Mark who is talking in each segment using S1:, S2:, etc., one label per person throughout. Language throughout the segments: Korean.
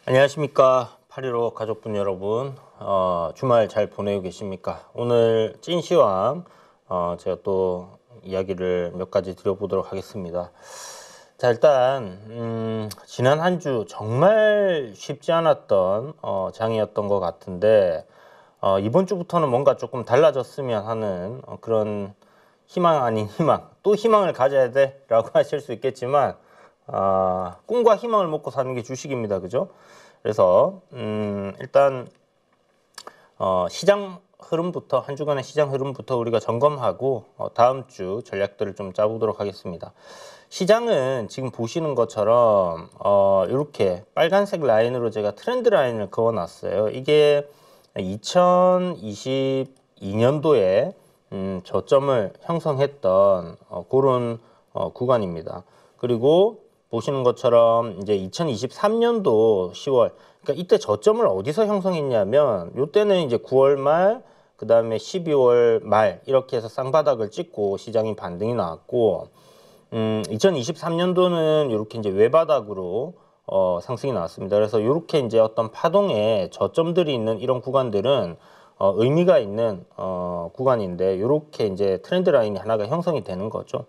S1: 안녕하십니까 815 가족분 여러분, 주말 잘 보내고 계십니까? 오늘 찐시황 제가 또 이야기를 몇 가지 드려보도록 하겠습니다. 자, 일단 지난 한 주 정말 쉽지 않았던 장이었던 것 같은데, 이번 주부터는 뭔가 조금 달라졌으면 하는 그런 희망 아닌 희망, 또 희망을 가져야 돼 라고 하실 수 있겠지만, 꿈과 희망을 먹고 사는 게 주식입니다. 그죠? 그래서 일단 시장 흐름부터, 한 주간의 시장 흐름부터 우리가 점검하고 다음 주 전략들을 좀 짜보도록 하겠습니다. 시장은 지금 보시는 것처럼 이렇게 빨간색 라인으로 제가 트렌드 라인을 그어놨어요. 이게 2022년도에 저점을 형성했던 그런 구간입니다. 그리고 보시는 것처럼 이제 2023년도 10월, 그러니까 이때 저점을 어디서 형성했냐면, 요때는 이제 9월 말, 그 다음에 12월 말 이렇게 해서 쌍바닥을 찍고 시장이 반등이 나왔고, 2023년도는 이렇게 이제 외바닥으로 상승이 나왔습니다. 그래서 이렇게 이제 어떤 파동에 저점들이 있는 이런 구간들은 의미가 있는 구간인데, 이렇게 이제 트렌드 라인이 하나가 형성이 되는 거죠.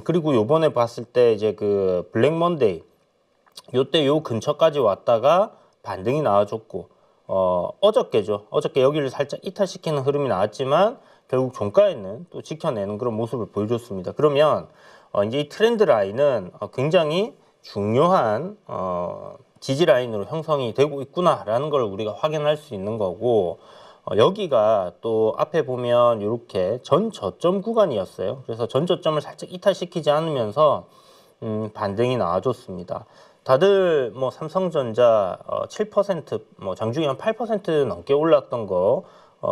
S1: 그리고 요번에 봤을 때 이제 그 블랙 먼데이, 요때 요 근처까지 왔다가 반등이 나와줬고, 어저께죠. 어저께 여기를 살짝 이탈시키는 흐름이 나왔지만 결국 종가에는 또 지켜내는 그런 모습을 보여줬습니다. 그러면 이제 이 트렌드 라인은 굉장히 중요한 지지 라인으로 형성이 되고 있구나라는 걸 우리가 확인할 수 있는 거고, 여기가 또 앞에 보면 이렇게 전 저점 구간이었어요. 그래서 전 저점을 살짝 이탈시키지 않으면서 반등이 나와줬습니다. 다들 뭐 삼성전자 7%, 뭐 장중에 한 8% 넘게 올랐던 거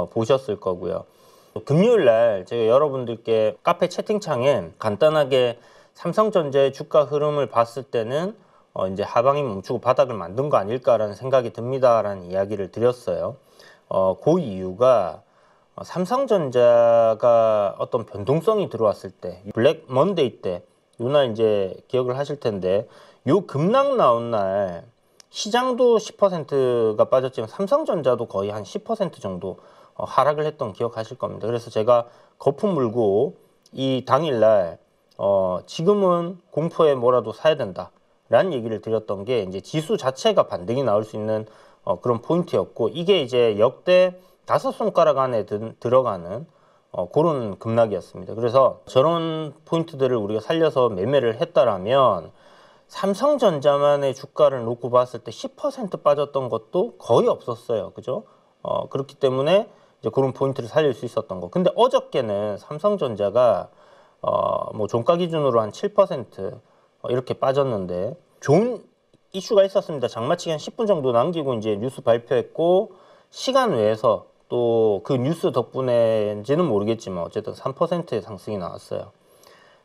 S1: 보셨을 거고요. 금요일 날 제가 여러분들께 카페 채팅창에 간단하게 삼성전자의 주가 흐름을 봤을 때는 이제 하방이 멈추고 바닥을 만든 거 아닐까라는 생각이 듭니다라는 이야기를 드렸어요. 그 이유가 삼성전자가 어떤 변동성이 들어왔을 때, 블랙 먼데이 때, 요날 이제 기억을 하실 텐데, 요 급락 나온 날 시장도 10%가 빠졌지만 삼성전자도 거의 한 10% 정도 하락을 했던 기억하실 겁니다. 그래서 제가 거품 물고 이 당일날 지금은 공포에 뭐라도 사야 된다 라는 얘기를 드렸던 게, 이제 지수 자체가 반등이 나올 수 있는 그런 포인트였고, 이게 이제 역대 5손가락 안에 들어가는 그런 급락이었습니다. 그래서 저런 포인트들을 우리가 살려서 매매를 했다라면, 삼성전자만의 주가를 놓고 봤을 때 10% 빠졌던 것도 거의 없었어요. 그죠? 그렇기 때문에 이제 그런 포인트를 살릴 수 있었던 거. 근데 어저께는 삼성전자가 뭐 종가 기준으로 한 7% 이렇게 빠졌는데, 좋은 이슈가 있었습니다. 장마치기 한 10분 정도 남기고 이제 뉴스 발표했고, 시간 외에서 또 그 뉴스 덕분에인지는 모르겠지만 어쨌든 3%의 상승이 나왔어요.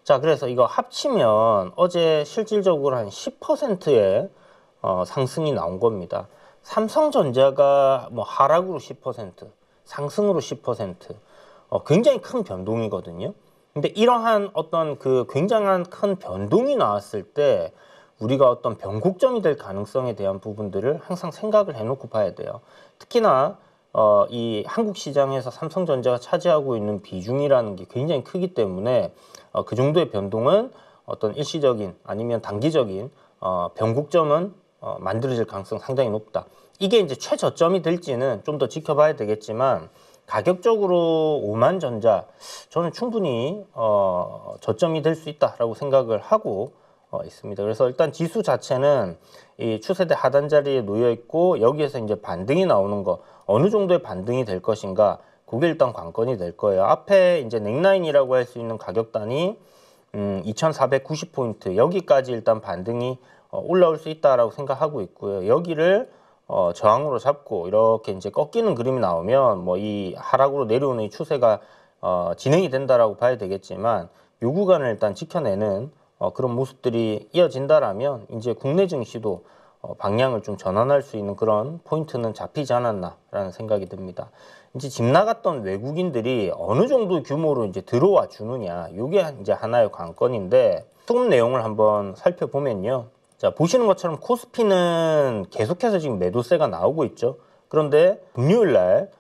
S1: 자, 그래서 이거 합치면 어제 실질적으로 한 10%의 상승이 나온 겁니다. 삼성전자가 뭐 하락으로 10%, 상승으로 10%, 굉장히 큰 변동이거든요. 근데 이러한 어떤 그 굉장한 큰 변동이 나왔을 때 우리가 어떤 변곡점이 될 가능성에 대한 부분들을 항상 생각을 해놓고 봐야 돼요. 특히나 이 한국 시장에서 삼성전자가 차지하고 있는 비중이라는 게 굉장히 크기 때문에 그 정도의 변동은 어떤 일시적인 아니면 단기적인 변곡점은 만들어질 가능성이 상당히 높다. 이게 이제 최저점이 될지는 좀 더 지켜봐야 되겠지만, 가격적으로 오만전자 저는 충분히 저점이 될 수 있다라고 생각을 하고 있습니다. 그래서 일단 지수 자체는 이 추세대 하단 자리에 놓여 있고, 여기에서 이제 반등이 나오는 거, 어느 정도의 반등이 될 것인가, 그게 일단 관건이 될 거예요. 앞에 이제 넥라인이라고 할 수 있는 가격단이 2490포인트, 여기까지 일단 반등이 올라올 수 있다라고 생각하고 있고요. 여기를 저항으로 잡고 이렇게 이제 꺾이는 그림이 나오면 뭐 이 하락으로 내려오는 이 추세가 진행이 된다라고 봐야 되겠지만, 요 구간을 일단 지켜내는 그런 모습들이 이어진다라면 이제 국내 증시도 방향을 좀 전환할 수 있는 그런 포인트는 잡히지 않았나라는 생각이 듭니다. 이제 집 나갔던 외국인들이 어느 정도 규모로 이제 들어와 주느냐, 이게 이제 하나의 관건인데, 수급 내용을 한번 살펴보면요. 자, 보시는 것처럼 코스피는 계속해서 지금 매도세가 나오고 있죠. 그런데 금요일 날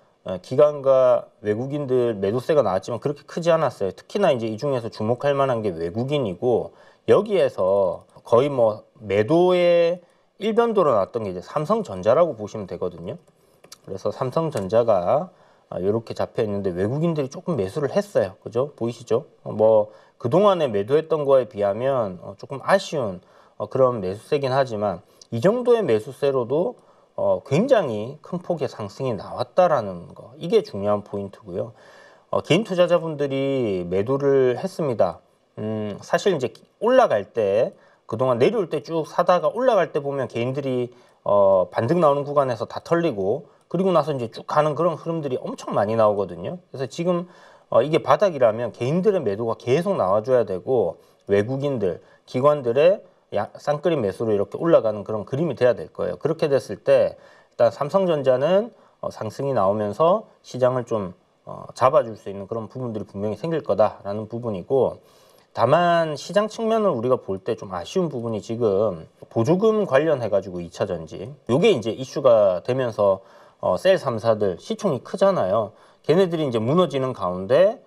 S1: 기관과 외국인들 매도세가 나왔지만 그렇게 크지 않았어요. 특히나 이제 이 중에서 주목할 만한 게 외국인이고, 여기에서 거의 뭐 매도의 일변도로 나왔던 게 이제 삼성전자라고 보시면 되거든요. 그래서 삼성전자가 이렇게 잡혀 있는데 외국인들이 조금 매수를 했어요. 그죠? 보이시죠? 뭐 그동안에 매도했던 거에 비하면 조금 아쉬운 그런 매수세긴 하지만, 이 정도의 매수세로도 굉장히 큰 폭의 상승이 나왔다라는 거, 이게 중요한 포인트고요. 개인 투자자분들이 매도를 했습니다. 사실 이제 올라갈 때, 그동안 내려올 때 쭉 사다가 올라갈 때 보면 개인들이 반등 나오는 구간에서 다 털리고, 그리고 나서 이제 쭉 가는 그런 흐름들이 엄청 많이 나오거든요. 그래서 지금 이게 바닥이라면 개인들의 매도가 계속 나와줘야 되고, 외국인들, 기관들의 쌍끌이 매수로 이렇게 올라가는 그런 그림이 돼야 될 거예요. 그렇게 됐을 때 일단 삼성전자는 상승이 나오면서 시장을 좀 잡아줄 수 있는 그런 부분들이 분명히 생길 거다라는 부분이고, 다만 시장 측면을 우리가 볼 때 좀 아쉬운 부분이, 지금 보조금 관련해 가지고 2차 전지 요게 이제 이슈가 되면서 셀 3사들 시총이 크잖아요. 걔네들이 이제 무너지는 가운데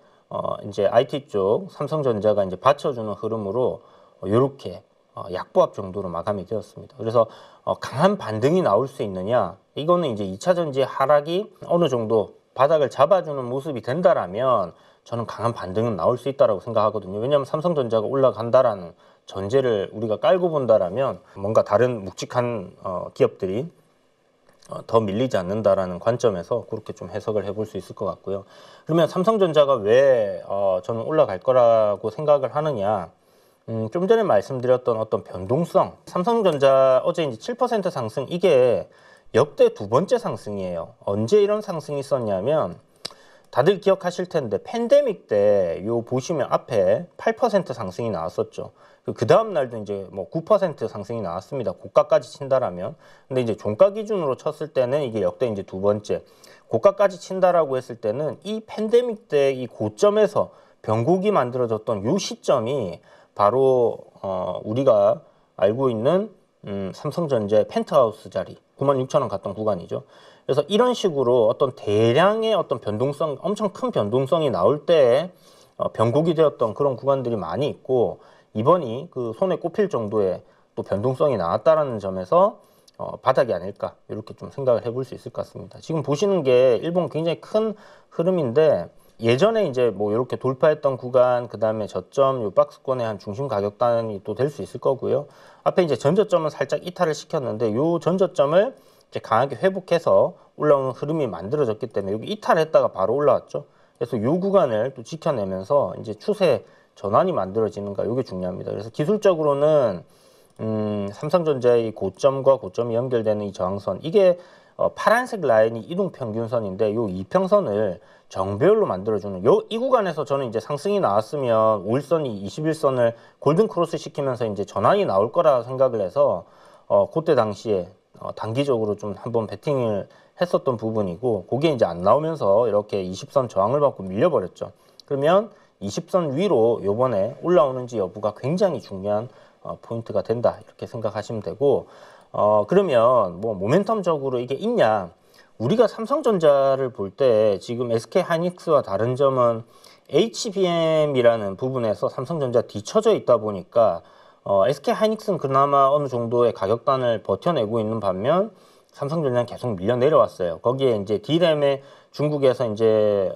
S1: 이제 IT 쪽 삼성전자가 이제 받쳐주는 흐름으로 요렇게 약보합 정도로 마감이 되었습니다. 그래서 강한 반등이 나올 수 있느냐, 이거는 이제 2차 전지의 하락이 어느 정도 바닥을 잡아주는 모습이 된다라면 저는 강한 반등은 나올 수 있다라고 생각하거든요. 왜냐하면 삼성전자가 올라간다라는 전제를 우리가 깔고 본다라면 뭔가 다른 묵직한 기업들이 더 밀리지 않는다라는 관점에서 그렇게 좀 해석을 해볼 수 있을 것 같고요. 그러면 삼성전자가 왜 저는 올라갈 거라고 생각을 하느냐, 좀 전에 말씀드렸던 어떤 변동성, 삼성전자 어제 이제 7% 상승, 이게 역대 두 번째 상승이에요. 언제 이런 상승이 있었냐면, 다들 기억하실 텐데 팬데믹 때 요 보시면 앞에 8% 상승이 나왔었죠. 그 다음 날도 이제 뭐 9% 상승이 나왔습니다. 고가까지 친다라면. 근데 이제 종가 기준으로 쳤을 때는 이게 역대 이제 두 번째. 고가까지 친다라고 했을 때는 이 팬데믹 때 이 고점에서 변곡이 만들어졌던 요 시점이 바로 우리가 알고 있는 삼성전자의 펜트하우스 자리 96,000원 갔던 구간이죠. 그래서 이런 식으로 어떤 대량의 어떤 변동성, 엄청 큰 변동성이 나올 때 변곡이 되었던 그런 구간들이 많이 있고, 이번이 그 손에 꼽힐 정도의 또 변동성이 나왔다라는 점에서 바닥이 아닐까, 이렇게 좀 생각을 해볼 수 있을 것 같습니다. 지금 보시는 게 일본 굉장히 큰 흐름인데, 예전에 이제 뭐 이렇게 돌파했던 구간, 그 다음에 저점, 요 박스권의 한 중심 가격단이 또 될 수 있을 거고요. 앞에 이제 전저점은 살짝 이탈을 시켰는데, 요 전저점을 이제 강하게 회복해서 올라오는 흐름이 만들어졌기 때문에 여기 이탈했다가 바로 올라왔죠. 그래서 이 구간을 또 지켜내면서 이제 추세 전환이 만들어지는가, 이게 중요합니다. 그래서 기술적으로는 삼성전자의 고점과 고점이 연결되는 이 저항선, 이게 파란색 라인이 이동평균선인데, 요 이평선을 정배열로 만들어주는 이 구간에서 저는 이제 상승이 나왔으면 5일선이 21선을 골든 크로스 시키면서 이제 전환이 나올 거라 생각을 해서 그때 당시에 단기적으로 좀 한번 베팅을 했었던 부분이고, 그게 이제 안 나오면서 이렇게 20선 저항을 받고 밀려버렸죠. 그러면 20선 위로 요번에 올라오는지 여부가 굉장히 중요한 포인트가 된다, 이렇게 생각하시면 되고, 그러면 뭐 모멘텀적으로 이게 있냐, 우리가 삼성전자를 볼 때 지금 SK하이닉스와 다른 점은 HBM이라는 부분에서 삼성전자 뒤처져 있다 보니까 SK하이닉스는 그나마 어느 정도의 가격단을 버텨내고 있는 반면 삼성전자는 계속 밀려 내려왔어요. 거기에 이제 D램에 중국에서 이제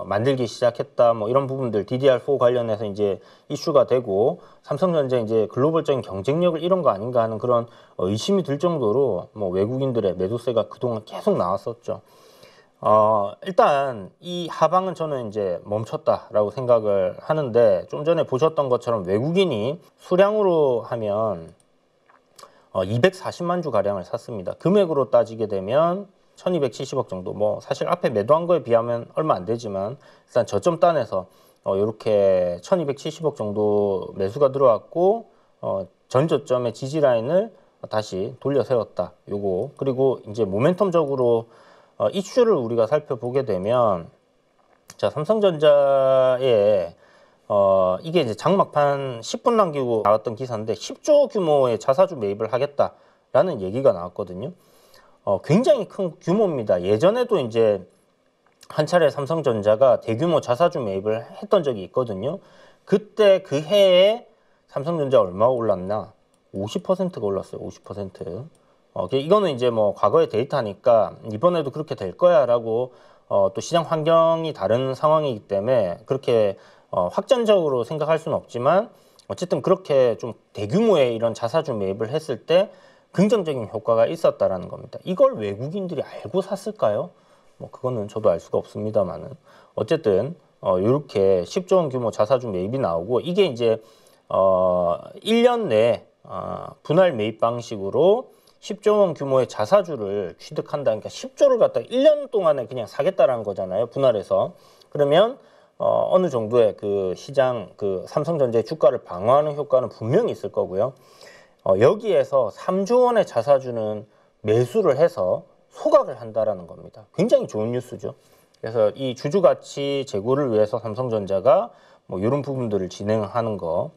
S1: 만들기 시작했다, 뭐 이런 부분들, DDR4 관련해서 이제 이슈가 되고, 삼성전자 이제 글로벌적인 경쟁력을 잃은 거 아닌가 하는 그런 의심이 들 정도로 뭐 외국인들의 매도세가 그동안 계속 나왔었죠. 일단 이 하방은 저는 이제 멈췄다라고 생각을 하는데, 좀 전에 보셨던 것처럼 외국인이 수량으로 하면 240만 주 가량을 샀습니다. 금액으로 따지게 되면 1270억 정도, 뭐 사실 앞에 매도한 거에 비하면 얼마 안 되지만 일단 저점 단에서 이렇게 1270억 정도 매수가 들어왔고, 전저점의 지지 라인을 다시 돌려 세웠다, 요거. 그리고 이제 모멘텀적으로 이슈를 우리가 살펴보게 되면, 자, 삼성전자의 이게 이제 장막판 10분 남기고 나왔던 기사인데 10조 규모의 자사주 매입을 하겠다라는 얘기가 나왔거든요. 굉장히 큰 규모입니다. 예전에도 이제 한 차례 삼성전자가 대규모 자사주 매입을 했던 적이 있거든요. 그때 그 해에 삼성전자 얼마가 올랐나? 50%가 올랐어요. 50%. 이거는 이제 뭐 과거의 데이터니까 이번에도 그렇게 될 거야라고 또 시장 환경이 다른 상황이기 때문에 그렇게 확전적으로 생각할 수는 없지만 어쨌든 그렇게 좀 대규모의 이런 자사주 매입을 했을 때 긍정적인 효과가 있었다라는 겁니다. 이걸 외국인들이 알고 샀을까요? 뭐 그거는 저도 알 수가 없습니다만은 어쨌든 이렇게 10조 원 규모 자사주 매입이 나오고 이게 이제 1년 내에 분할 매입 방식으로 10조 원 규모의 자사주를 취득한다. 그러니까 10조를 갖다가 1년 동안에 그냥 사겠다라는 거잖아요. 분할해서. 그러면 어느 정도의 그 시장 그 삼성전자의 주가를 방어하는 효과는 분명히 있을 거고요. 여기에서 3조 원의 자사주는 매수를 해서 소각을 한다라는 겁니다. 굉장히 좋은 뉴스죠. 그래서 이 주주가치 제고를 위해서 삼성전자가 뭐 이런 부분들을 진행하는 거.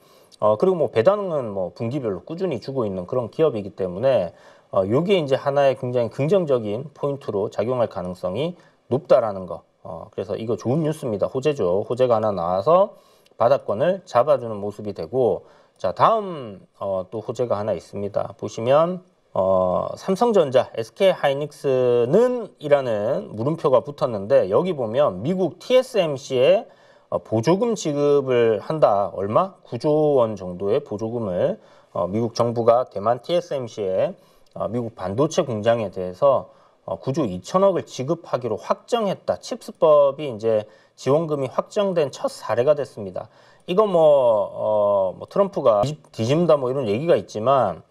S1: 그리고 뭐 배당은 뭐 분기별로 꾸준히 주고 있는 그런 기업이기 때문에 요게 이제 하나의 굉장히 긍정적인 포인트로 작용할 가능성이 높다라는 거. 그래서 이거 좋은 뉴스입니다. 호재죠. 호재가 하나 나와서 바닥권을 잡아주는 모습이 되고, 자, 다음 또 호재가 하나 있습니다. 보시면 삼성전자, SK하이닉스는 이라는 물음표가 붙었는데 여기 보면 미국 TSMC에 보조금 지급을 한다. 얼마? 9조 원 정도의 보조금을 미국 정부가 대만 TSMC에 미국 반도체 공장에 대해서 9조 2천억을 지급하기로 확정했다. 칩스법이 이제 지원금이 확정된 첫 사례가 됐습니다. 이거 뭐 트럼프가 뒤집는다 뭐 이런 얘기가 있지만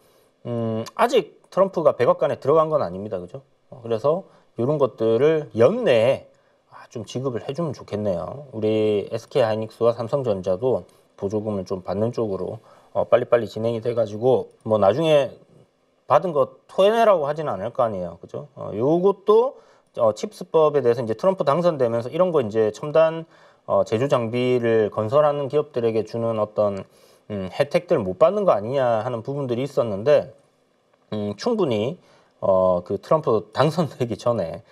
S1: 아직 트럼프가 백악관에 들어간 건 아닙니다. 그죠? 그래서 이런 것들을 연내에 좀 지급을 해주면 좋겠네요. 우리 SK하이닉스와 삼성전자도 보조금을 좀 받는 쪽으로 빨리빨리 진행이 돼가지고 뭐 나중에 받은 거 토해내라고 하지는 않을 거 아니에요. 그죠? 요것도 칩스법에 대해서 이제 트럼프 당선되면서 이런 거 이제 첨단 제조 장비를 건설하는 기업들에게 주는 어떤 혜택들을 못 받는 거 아니냐 하는 부분들이 있었는데 충분히 그 트럼프 당선되기 전에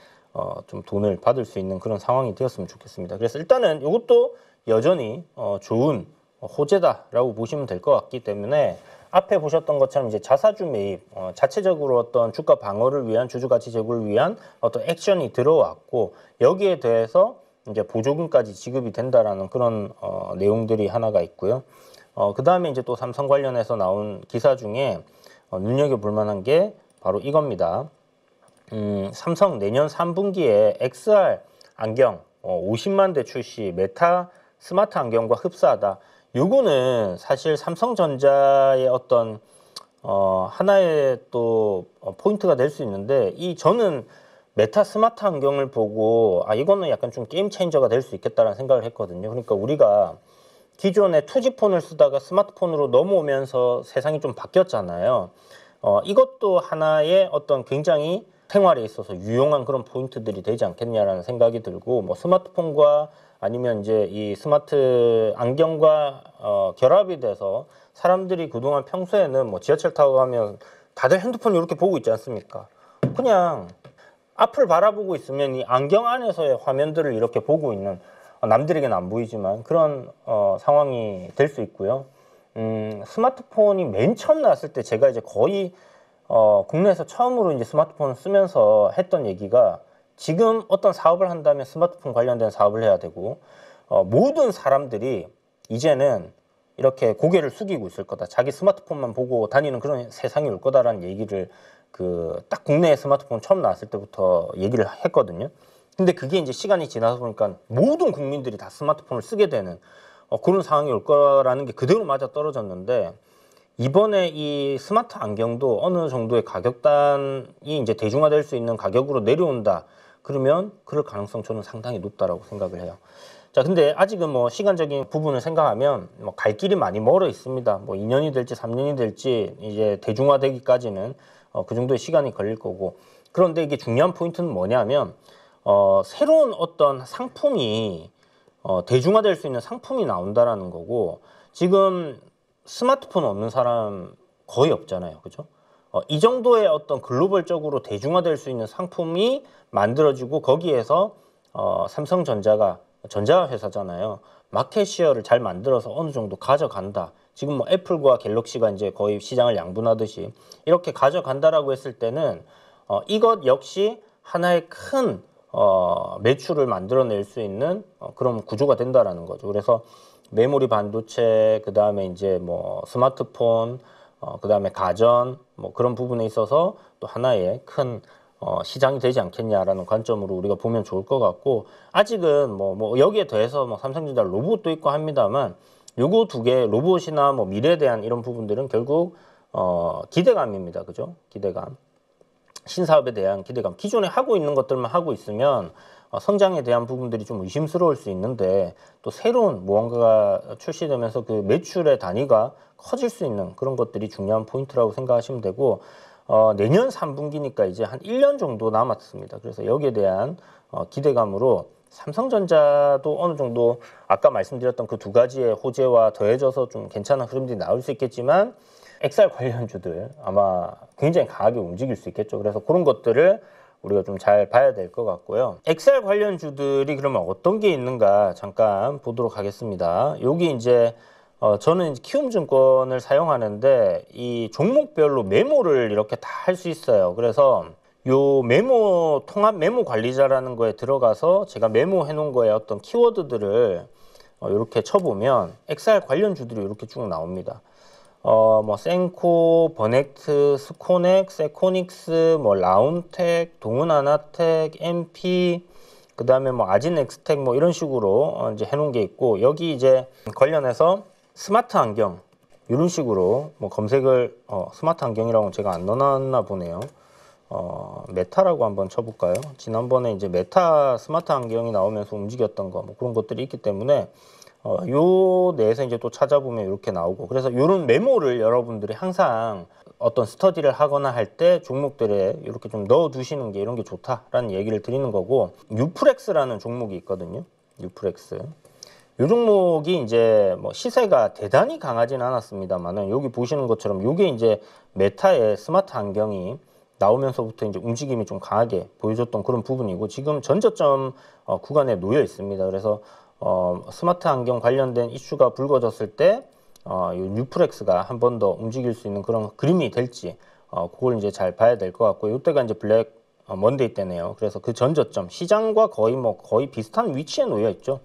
S1: 좀 돈을 받을 수 있는 그런 상황이 되었으면 좋겠습니다. 그래서 일단은 이것도 여전히 좋은 호재다라고 보시면 될 것 같기 때문에 앞에 보셨던 것처럼 이제 자사주 매입, 자체적으로 어떤 주가 방어를 위한 주주가치 제고를 위한 어떤 액션이 들어왔고 여기에 대해서 이제 보조금까지 지급이 된다라는 그런 내용들이 하나가 있고요. 그 다음에 이제 또 삼성 관련해서 나온 기사 중에 눈여겨볼 만한 게 바로 이겁니다. 삼성 내년 3분기에 XR 안경 50만 대 출시, 메타 스마트 안경과 흡사하다. 요거는 사실 삼성전자의 어떤 하나의 또 포인트가 될 수 있는데 저는 메타 스마트 안경을 보고 이거는 약간 좀 게임 체인저가 될 수 있겠다라는 생각을 했거든요. 그러니까 우리가 기존에 투지폰을 쓰다가 스마트폰으로 넘어오면서 세상이 좀 바뀌었잖아요. 이것도 하나의 어떤 굉장히 생활에 있어서 유용한 그런 포인트들이 되지 않겠냐라는 생각이 들고 뭐 스마트폰과 아니면 이제 이 스마트 안경과 결합이 돼서 사람들이 그동안 평소에는 뭐 지하철 타고 가면 다들 핸드폰 이렇게 보고 있지 않습니까? 그냥 앞을 바라보고 있으면 이 안경 안에서의 화면들을 이렇게 보고 있는 남들에게는 안 보이지만 그런 상황이 될 수 있고요. 스마트폰이 맨 처음 나왔을 때 제가 이제 거의 국내에서 처음으로 이제 스마트폰을 쓰면서 했던 얘기가 지금 어떤 사업을 한다면 스마트폰 관련된 사업을 해야 되고 모든 사람들이 이제는 이렇게 고개를 숙이고 있을 거다. 자기 스마트폰만 보고 다니는 그런 세상이 올 거다라는 얘기를 딱 국내에 스마트폰 처음 나왔을 때부터 얘기를 했거든요. 근데 그게 이제 시간이 지나서 보니까 모든 국민들이 다 스마트폰을 쓰게 되는 그런 상황이 올 거라는 게 그대로 맞아 떨어졌는데 이번에 이 스마트 안경도 어느 정도의 가격단이 이제 대중화될 수 있는 가격으로 내려온다. 그러면 그럴 가능성 저는 상당히 높다라고 생각을 해요. 자, 근데 아직은 뭐 시간적인 부분을 생각하면 뭐 갈 길이 많이 멀어 있습니다. 뭐 2년이 될지 3년이 될지 이제 대중화되기까지는 그 정도의 시간이 걸릴 거고. 그런데 이게 중요한 포인트는 뭐냐면 새로운 어떤 상품이 대중화될 수 있는 상품이 나온다라는 거고, 지금 스마트폰 없는 사람 거의 없잖아요. 그죠? 이 정도의 어떤 글로벌적으로 대중화될 수 있는 상품이 만들어지고, 거기에서 삼성전자가 전자회사잖아요. 마켓시어를 잘 만들어서 어느 정도 가져간다. 지금 뭐 애플과 갤럭시가 이제 거의 시장을 양분하듯이 이렇게 가져간다라고 했을 때는 이것 역시 하나의 큰 매출을 만들어낼 수 있는 그런 구조가 된다라는 거죠. 그래서 메모리 반도체, 그 다음에 이제 뭐 스마트폰, 그 다음에 가전, 뭐 그런 부분에 있어서 또 하나의 큰 시장이 되지 않겠냐라는 관점으로 우리가 보면 좋을 것 같고, 아직은 뭐 여기에 더해서 뭐 삼성전자 로봇도 있고 합니다만, 요거 두 개, 로봇이나 뭐 미래에 대한 이런 부분들은 결국 기대감입니다. 그죠? 기대감. 신사업에 대한 기대감. 기존에 하고 있는 것들만 하고 있으면 성장에 대한 부분들이 좀 의심스러울 수 있는데, 또 새로운 무언가가 출시되면서 그 매출의 단위가 커질 수 있는 그런 것들이 중요한 포인트라고 생각하시면 되고, 내년 3분기니까 이제 한 1년 정도 남았습니다. 그래서 여기에 대한 기대감으로 삼성전자도 어느 정도 아까 말씀드렸던 그 두 가지의 호재와 더해져서 좀 괜찮은 흐름들이 나올 수 있겠지만, XR 관련주들 아마 굉장히 강하게 움직일 수 있겠죠. 그래서 그런 것들을 우리가 좀 잘 봐야 될 것 같고요. XR 관련주들이 그러면 어떤 게 있는가 잠깐 보도록 하겠습니다. 여기 이제 저는 키움증권을 사용하는데 이 종목별로 메모를 이렇게 다 할 수 있어요. 그래서 요 메모, 통합 메모 관리자라는 거에 들어가서 제가 메모해 놓은 거에 어떤 키워드들을 이렇게 쳐보면 XR 관련주들이 이렇게 쭉 나옵니다. 뭐 센코, 버넥트, 스코넥, 세코닉스, 뭐 라운텍, 동은아나텍, MP, 그 다음에 뭐 아진엑스텍 뭐 이런 식으로 이제 해놓은 게 있고, 여기 이제 관련해서 스마트 안경 이런 식으로 뭐 검색을 스마트 안경이라고 제가 안 넣어놨나 보네요. 메타라고 한번 쳐볼까요? 지난번에 이제 메타 스마트 안경이 나오면서 움직였던 거 뭐 그런 것들이 있기 때문에 요 내에서 이제 또 찾아보면 이렇게 나오고, 그래서 이런 메모를 여러분들이 항상 어떤 스터디를 하거나 할 때 종목들에 이렇게 좀 넣어 두시는 게 이런 게 좋다라는 얘기를 드리는 거고, 유프렉스라는 종목이 있거든요. 유프렉스. 이 종목이 이제 뭐 시세가 대단히 강하진 않았습니다만은, 여기 보시는 것처럼 이게 이제 메타의 스마트 안경이 나오면서부터 이제 움직임이 좀 강하게 보여줬던 그런 부분이고, 지금 전저점 구간에 놓여 있습니다. 그래서 스마트 안경 관련된 이슈가 불거졌을 때 이 뉴프렉스가 한 번 더 움직일 수 있는 그런 그림이 될지 그걸 이제 잘 봐야 될 것 같고, 이때가 이제 블랙 먼데이 때네요. 그래서 그 전저점 시장과 거의 비슷한 위치에 놓여 있죠.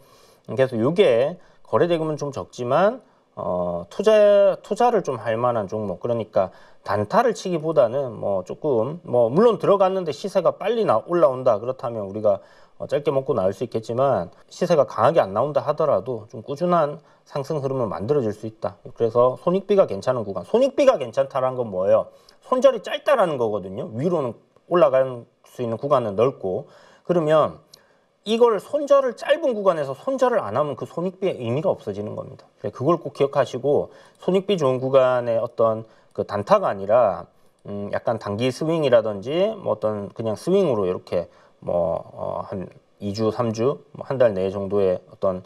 S1: 그래서 이게 거래대금은 좀 적지만 투자를 좀 할 만한 종목, 그러니까 단타를 치기보다는 뭐 조금 뭐 물론 들어갔는데 시세가 빨리 올라온다 그렇다면 우리가 짧게 먹고 나올 수 있겠지만, 시세가 강하게 안 나온다 하더라도 좀 꾸준한 상승 흐름을 만들어질 수 있다. 그래서 손익비가 괜찮은 구간, 손익비가 괜찮다라는 건 뭐예요? 손절이 짧다라는 거거든요. 위로는 올라갈 수 있는 구간은 넓고, 그러면 이걸 손절을 짧은 구간에서 손절을 안 하면 그 손익비의 의미가 없어지는 겁니다. 그걸 꼭 기억하시고, 손익비 좋은 구간의 어떤 그 단타가 아니라 약간 단기 스윙이라든지 뭐 어떤 그냥 스윙으로 이렇게 한 2주, 3주, 한 달 내에 정도의 어떤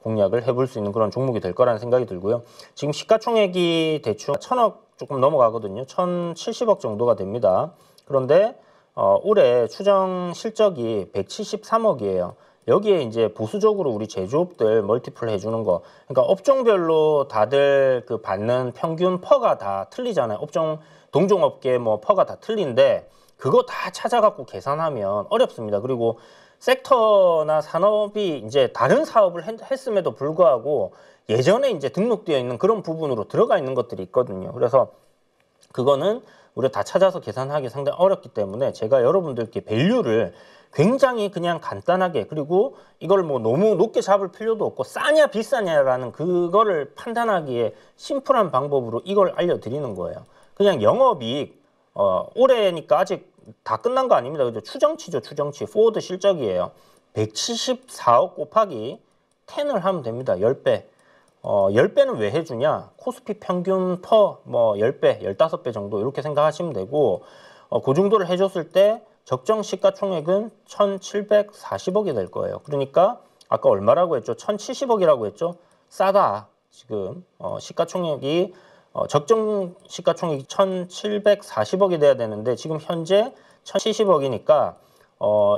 S1: 공략을 해볼 수 있는 그런 종목이 될 거라는 생각이 들고요. 지금 시가총액이 대충 1000억 조금 넘어가거든요. 1070억 정도가 됩니다. 그런데 올해 추정 실적이 173억이에요. 여기에 이제 보수적으로 우리 제조업들 멀티플 해주는 거, 그러니까 업종별로 다들 그 받는 평균 퍼가 다 틀리잖아요. 동종업계 뭐 퍼가 다 틀린데, 그거 다 찾아갖고 계산하면 어렵습니다. 그리고 섹터나 산업이 이제 다른 사업을 했음에도 불구하고 예전에 이제 등록되어 있는 그런 부분으로 들어가 있는 것들이 있거든요. 그래서 그거는 우리가 다 찾아서 계산하기 상당히 어렵기 때문에 제가 여러분들께 밸류를 굉장히 그냥 간단하게, 그리고 이걸 뭐 너무 높게 잡을 필요도 없고 싸냐 비싸냐라는 그거를 판단하기에 심플한 방법으로 이걸 알려드리는 거예요. 그냥 영업이익 올해니까 아직 다 끝난 거 아닙니다. 그죠? 추정치죠, 추정치. 포워드 실적이에요. 174억 곱하기 10을 하면 됩니다. 10배. 10배는 왜 해주냐? 코스피 평균 퍼 뭐 10배, 15배 정도 이렇게 생각하시면 되고, 그 정도를 해줬을 때 적정 시가총액은 1740억이 될 거예요. 그러니까 아까 얼마라고 했죠? 1,070억이라고 했죠? 싸다. 지금 시가총액이 적정 시가총액이 1,740억이 돼야 되는데 지금 현재 1,070억이니까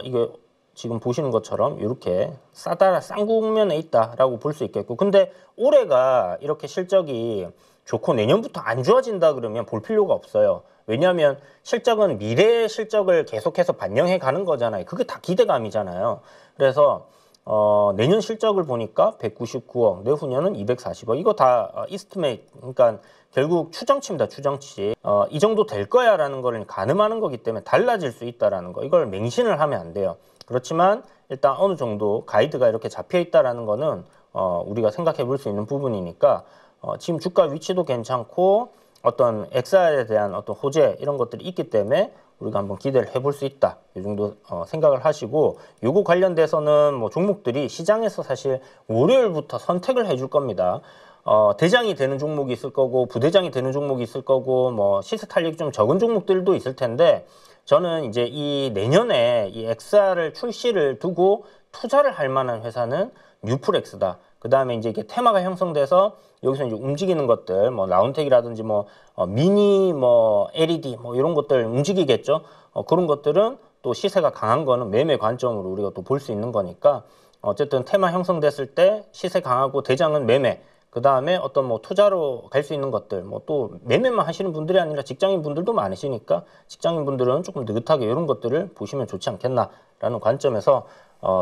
S1: 이게 지금 보시는 것처럼 이렇게 싸다, 싼 국면에 있다라고 볼 수 있겠고, 근데 올해가 이렇게 실적이 좋고 내년부터 안 좋아진다 그러면 볼 필요가 없어요. 왜냐하면 실적은 미래의 실적을 계속해서 반영해 가는 거잖아요. 그게 다 기대감이잖아요. 그래서 내년 실적을 보니까 199억, 내후년은 240억. 이거 다 이스트메이트, 그러니까 결국 추정치입니다. 추정치. 이 정도 될 거야라는 거를 가늠하는 거기 때문에 달라질 수 있다라는 거. 이걸 맹신을 하면 안 돼요. 그렇지만 일단 어느 정도 가이드가 이렇게 잡혀 있다라는 거는 우리가 생각해 볼 수 있는 부분이니까 지금 주가 위치도 괜찮고 어떤 엑사에 대한 어떤 호재 이런 것들이 있기 때문에 우리가 한번 기대를 해볼 수 있다. 이 정도 생각을 하시고, 요거 관련돼서는 뭐 종목들이 시장에서 사실 월요일부터 선택을 해줄 겁니다. 대장이 되는 종목이 있을 거고 부대장이 되는 종목이 있을 거고 뭐 시세 탄력이 좀 적은 종목들도 있을 텐데, 저는 이제 이 내년에 이 엑사를 출시를 두고 투자를 할 만한 회사는 뉴플렉스다. 그 다음에 이제 이게 테마가 형성돼서 여기서 이제 움직이는 것들, 뭐 라운텍이라든지 뭐 미니, 뭐 LED, 뭐 이런 것들 움직이겠죠. 그런 것들은 또 시세가 강한 거는 매매 관점으로 우리가 또 볼 수 있는 거니까, 어쨌든 테마 형성됐을 때 시세 강하고 대장은 매매. 그 다음에 어떤 뭐 투자로 갈 수 있는 것들, 뭐 또 매매만 하시는 분들이 아니라 직장인 분들도 많으시니까 직장인 분들은 조금 느긋하게 이런 것들을 보시면 좋지 않겠나라는 관점에서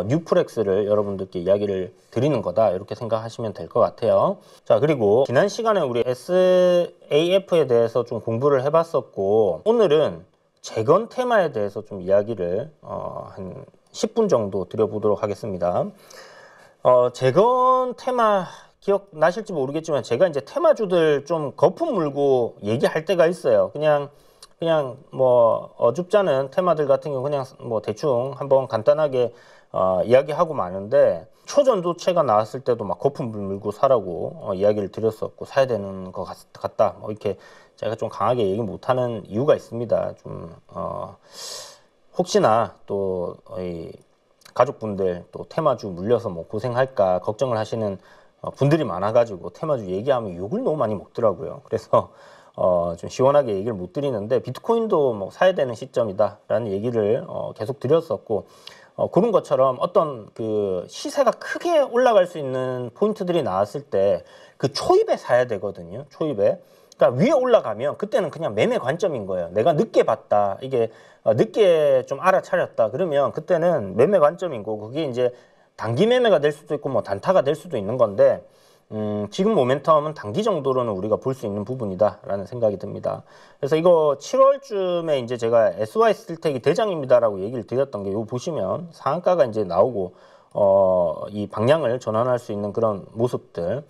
S1: 뉴프렉스를 여러분들께 이야기를 드리는 거다, 이렇게 생각하시면 될 것 같아요. 자, 그리고 지난 시간에 우리 SAF에 대해서 좀 공부를 해봤었고, 오늘은 재건 테마에 대해서 좀 이야기를 한 10분 정도 드려보도록 하겠습니다. 재건 테마 기억나실지 모르겠지만 제가 이제 테마주들 좀 거품 물고 얘기할 때가 있어요. 그냥 뭐 어줍잖은 테마들 같은 경우 그냥 뭐 대충 한번 간단하게 이야기하고 마는데, 초전도체가 나왔을 때도 막 거품 물고 사라고 이야기를 드렸었고, 사야 되는 것 같다 뭐 이렇게 제가 좀 강하게 얘기 못하는 이유가 있습니다. 좀 혹시나 또 가족분들 또 테마주 물려서 뭐 고생할까 걱정을 하시는 분들이 많아가지고 테마주 얘기하면 욕을 너무 많이 먹더라고요. 그래서 좀 시원하게 얘기를 못 드리는데, 비트코인도 뭐 사야 되는 시점이다 라는 얘기를 계속 드렸었고, 그런 것처럼 어떤 그 시세가 크게 올라갈 수 있는 포인트들이 나왔을 때 그 초입에 사야 되거든요. 초입에. 그러니까 위에 올라가면 그때는 그냥 매매 관점인 거예요. 내가 늦게 봤다, 이게 늦게 좀 알아차렸다 그러면 그때는 매매 관점인 거고, 그게 이제 단기 매매가 될 수도 있고 뭐 단타가 될 수도 있는 건데, 지금 모멘텀은 단기 정도로는 우리가 볼 수 있는 부분이다 라는 생각이 듭니다. 그래서 이거 7월쯤에 이제 제가 SY스틸텍이 대장입니다라고 얘기를 드렸던 게, 이거 보시면 상한가가 이제 나오고 이 방향을 전환할 수 있는 그런 모습들,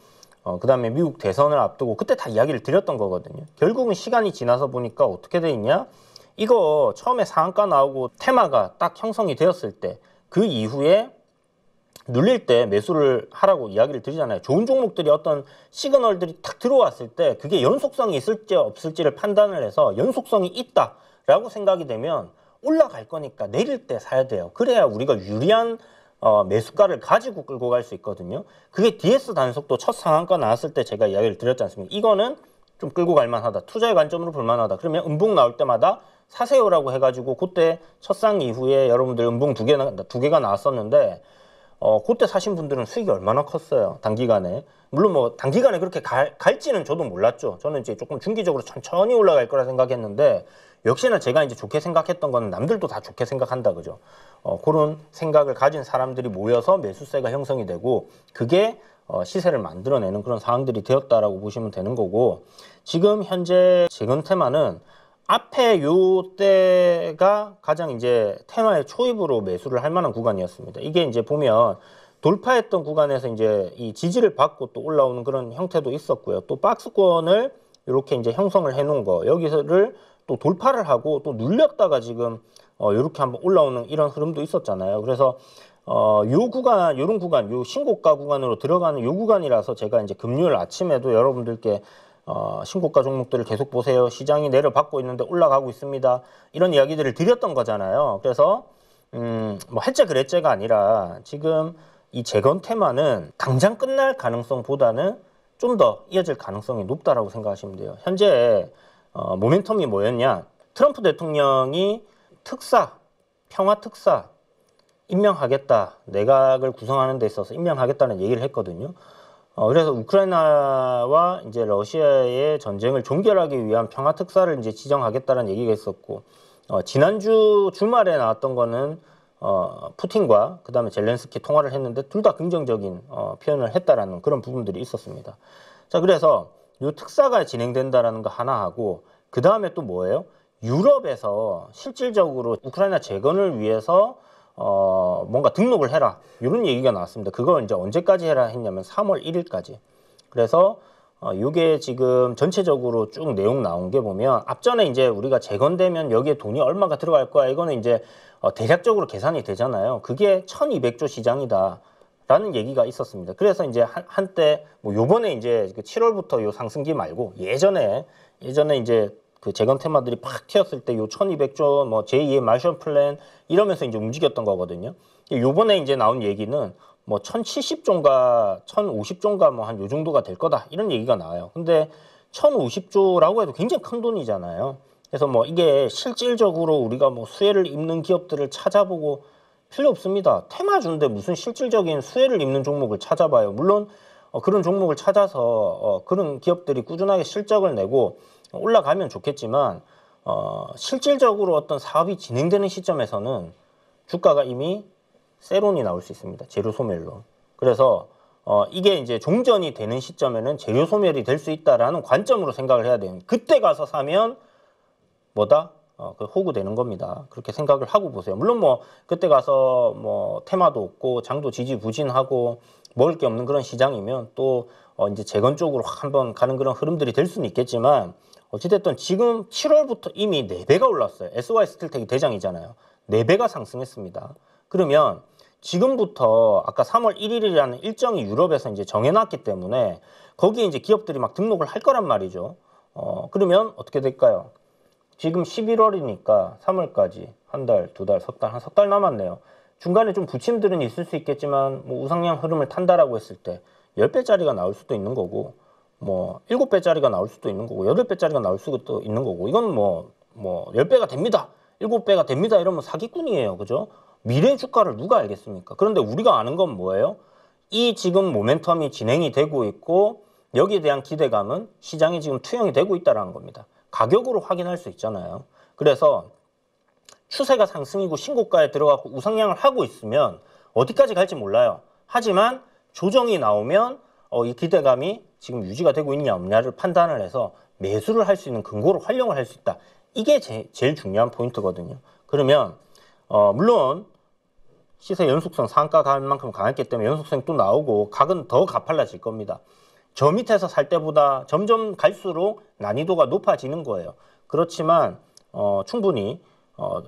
S1: 그 다음에 미국 대선을 앞두고 그때 다 이야기를 드렸던 거거든요. 결국은 시간이 지나서 보니까 어떻게 돼 있냐, 이거 처음에 상한가 나오고 테마가 딱 형성이 되었을 때 그 이후에 눌릴 때 매수를 하라고 이야기를 드리잖아요. 좋은 종목들이 어떤 시그널들이 탁 들어왔을 때 그게 연속성이 있을지 없을지를 판단을 해서 연속성이 있다라고 생각이 되면 올라갈 거니까 내릴 때 사야 돼요. 그래야 우리가 유리한 매수가를 가지고 끌고 갈 수 있거든요. 그게 DS 단속도 첫 상한가 나왔을 때 제가 이야기를 드렸지 않습니까? 이거는 좀 끌고 갈 만하다, 투자의 관점으로 볼 만하다. 그러면 음봉 나올 때마다 사세요라고 해가지고, 그때 첫 상 이후에 여러분들 음봉 두 개가 나왔었는데, 그때 사신 분들은 수익이 얼마나 컸어요, 단기간에. 물론 뭐 단기간에 그렇게 갈지는 저도 몰랐죠. 저는 이제 조금 중기적으로 천천히 올라갈 거라 생각했는데, 역시나 제가 이제 좋게 생각했던 거는 남들도 다 좋게 생각한다, 그죠? 그런 생각을 가진 사람들이 모여서 매수세가 형성이 되고, 그게 시세를 만들어내는 그런 상황들이 되었다라고 보시면 되는 거고, 지금 현재 재건 테마는 앞에 요 때가 가장 이제 테마의 초입으로 매수를 할 만한 구간이었습니다. 이게 이제 보면 돌파했던 구간에서 이제 이 지지를 받고 또 올라오는 그런 형태도 있었고요. 또 박스권을 이렇게 이제 형성을 해 놓은 거, 여기서를 또 돌파를 하고 또 눌렸다가 지금 이렇게 한번 올라오는 이런 흐름도 있었잖아요. 그래서 요 구간, 요런 구간, 요 신고가 구간으로 들어가는 요 구간이라서 제가 이제 금요일 아침에도 여러분들께 신고가 종목들을 계속 보세요, 시장이 내려받고 있는데 올라가고 있습니다, 이런 이야기들을 드렸던 거잖아요. 그래서 뭐 했째 그랬째가 아니라 지금 이 재건 테마는 당장 끝날 가능성보다는 좀 더 이어질 가능성이 높다라고 생각하시면 돼요. 현재 모멘텀이 뭐였냐? 트럼프 대통령이 평화 특사 임명하겠다, 내각을 구성하는 데 있어서 임명하겠다는 얘기를 했거든요. 그래서 우크라이나와 이제 러시아의 전쟁을 종결하기 위한 평화 특사를 이제 지정하겠다는 얘기가 있었고, 지난주 주말에 나왔던 거는 푸틴과 그다음에 젤렌스키 통화를 했는데 둘 다 긍정적인 표현을 했다라는 그런 부분들이 있었습니다. 자, 그래서 이 특사가 진행된다라는 거 하나 하고, 그 다음에 또 뭐예요? 유럽에서 실질적으로 우크라이나 재건을 위해서 뭔가 등록을 해라, 이런 얘기가 나왔습니다. 그걸 이제 언제까지 해라 했냐면 3월 1일까지. 그래서 이게 지금 전체적으로 쭉 내용 나온 게 보면, 앞전에 이제 우리가 재건되면 여기에 돈이 얼마가 들어갈 거야, 이거는 이제 대략적으로 계산이 되잖아요. 그게 1200조 시장이다 라는 얘기가 있었습니다. 그래서 이제 한때 뭐 요번에 이제 7월부터 요 상승기 말고 예전에 이제 그 재건 테마들이 팍 튀었을 때 요 1200조 뭐 제2의 마셜 플랜 이러면서 이제 움직였던 거거든요. 요번에 이제 나온 얘기는 뭐 1070조인가 1050조인가 뭐 한 요 정도가 될 거다, 이런 얘기가 나와요. 근데 1050조라고 해도 굉장히 큰 돈이잖아요. 그래서 뭐 이게 실질적으로 우리가 뭐 수혜를 입는 기업들을 찾아보고 필요 없습니다. 테마 주는데 무슨 실질적인 수혜를 입는 종목을 찾아봐요. 물론 그런 종목을 찾아서 그런 기업들이 꾸준하게 실적을 내고 올라가면 좋겠지만, 실질적으로 어떤 사업이 진행되는 시점에서는 주가가 이미 세론이 나올 수 있습니다. 재료 소멸로. 그래서 이게 이제 종전이 되는 시점에는 재료 소멸이 될 수 있다라는 관점으로 생각을 해야 돼요. 그때 가서 사면 뭐다? 그 호구되는 겁니다. 그렇게 생각을 하고 보세요. 물론 뭐 그때 가서 뭐 테마도 없고 장도 지지부진하고 먹을 게 없는 그런 시장이면 또 이제 재건 쪽으로 한번 가는 그런 흐름들이 될 수는 있겠지만, 어찌됐든 지금 7월부터 이미 4배가 올랐어요. SY 스틸텍이 대장이잖아요. 4배가 상승했습니다. 그러면 지금부터 아까 3월 1일이라는 일정이 유럽에서 이제 정해놨기 때문에 거기에 이제 기업들이 막 등록을 할 거란 말이죠. 그러면 어떻게 될까요? 지금 11월이니까 3월까지 한 달, 두 달, 석 달, 한 석 달 남았네요. 중간에 좀 부침들은 있을 수 있겠지만 뭐 우상향 흐름을 탄다라고 했을 때 10배짜리가 나올 수도 있는 거고, 뭐 7배짜리가 나올 수도 있는 거고, 8배짜리가 나올 수도 있는 거고, 이건 뭐 10배가 됩니다, 7배가 됩니다 이러면 사기꾼이에요. 그죠? 미래 주가를 누가 알겠습니까? 그런데 우리가 아는 건 뭐예요? 이 지금 모멘텀이 진행이 되고 있고 여기에 대한 기대감은 시장이 지금 투영이 되고 있다는 겁니다. 가격으로 확인할 수 있잖아요. 그래서 추세가 상승이고 신고가에 들어가고 우상향을 하고 있으면 어디까지 갈지 몰라요. 하지만 조정이 나오면 이 기대감이 지금 유지가 되고 있냐 없냐를 판단을 해서 매수를 할 수 있는 근거로 활용을 할 수 있다. 이게 제일 중요한 포인트거든요. 그러면 물론 시세 연속성 상가 갈 만큼 강했기 때문에 연속성이 또 나오고 각은 더 가팔라질 겁니다. 저 밑에서 살 때보다 점점 갈수록 난이도가 높아지는 거예요. 그렇지만 충분히